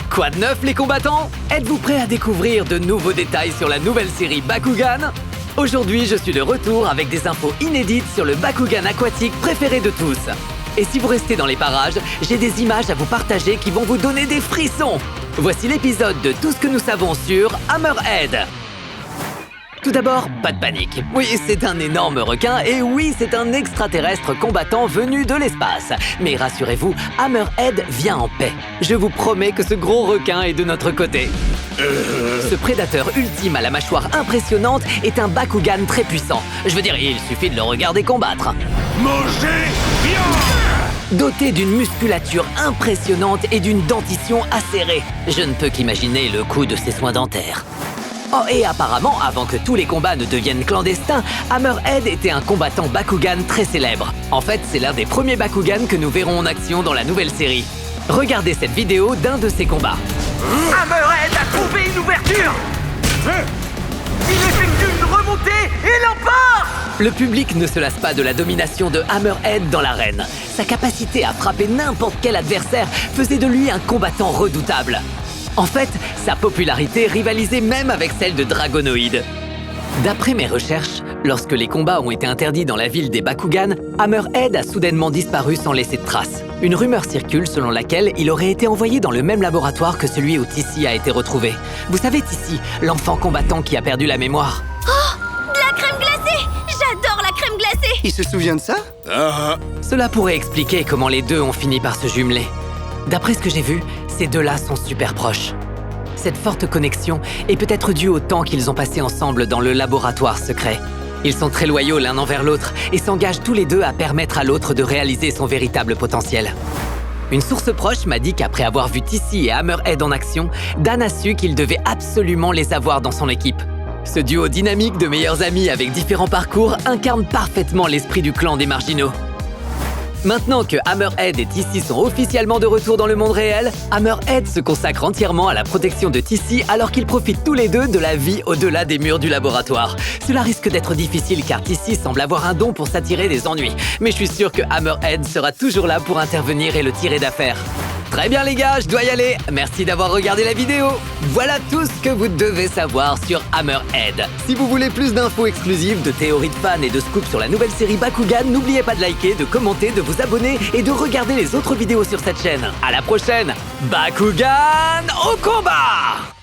Quoi de neuf les combattants? Êtes-vous prêts à découvrir de nouveaux détails sur la nouvelle série Bakugan? Aujourd'hui, je suis de retour avec des infos inédites sur le Bakugan aquatique préféré de tous. Et si vous restez dans les parages, j'ai des images à vous partager qui vont vous donner des frissons. Voici l'épisode de tout ce que nous savons sur Hammerhead. Tout d'abord, pas de panique. Oui, c'est un énorme requin et oui, c'est un extraterrestre combattant venu de l'espace. Mais rassurez-vous, Hammerhead vient en paix. Je vous promets que ce gros requin est de notre côté. Ce prédateur ultime à la mâchoire impressionnante est un Bakugan très puissant. Je veux dire, il suffit de le regarder combattre. Mangez viande! Doté d'une musculature impressionnante et d'une dentition acérée. Je ne peux qu'imaginer le coût de ses soins dentaires. Oh, et apparemment, avant que tous les combats ne deviennent clandestins, Hammerhead était un combattant Bakugan très célèbre. En fait, c'est l'un des premiers Bakugan que nous verrons en action dans la nouvelle série. Regardez cette vidéo d'un de ses combats. Hammerhead a trouvé une ouverture! Il effectue une remontée et l'emporte! Le public ne se lasse pas de la domination de Hammerhead dans l'arène. Sa capacité à frapper n'importe quel adversaire faisait de lui un combattant redoutable. En fait, sa popularité rivalisait même avec celle de Dragonoid. D'après mes recherches, lorsque les combats ont été interdits dans la ville des Bakugan, Hammerhead a soudainement disparu sans laisser de traces. Une rumeur circule selon laquelle il aurait été envoyé dans le même laboratoire que celui où Tissi a été retrouvé. Vous savez Tissi, l'enfant combattant qui a perdu la mémoire? Oh, de la crème glacée! J'adore la crème glacée! Il se souvient de ça? Cela pourrait expliquer comment les deux ont fini par se jumeler. D'après ce que j'ai vu, ces deux-là sont super proches. Cette forte connexion est peut-être due au temps qu'ils ont passé ensemble dans le laboratoire secret. Ils sont très loyaux l'un envers l'autre et s'engagent tous les deux à permettre à l'autre de réaliser son véritable potentiel. Une source proche m'a dit qu'après avoir vu Tissi et Hammerhead en action, Dan a su qu'il devait absolument les avoir dans son équipe. Ce duo dynamique de meilleurs amis avec différents parcours incarne parfaitement l'esprit du clan des marginaux. Maintenant que Hammerhead et Tissi sont officiellement de retour dans le monde réel, Hammerhead se consacre entièrement à la protection de Tissi alors qu'ils profitent tous les deux de la vie au-delà des murs du laboratoire. Cela risque d'être difficile car Tissi semble avoir un don pour s'attirer des ennuis. Mais je suis sûr que Hammerhead sera toujours là pour intervenir et le tirer d'affaire. Très bien les gars, je dois y aller. Merci d'avoir regardé la vidéo. Voilà tout ce que vous devez savoir sur Hammerhead. Si vous voulez plus d'infos exclusives, de théories de fans et de scoops sur la nouvelle série Bakugan, n'oubliez pas de liker, de commenter, de vous abonner et de regarder les autres vidéos sur cette chaîne. À la prochaine. Bakugan au combat!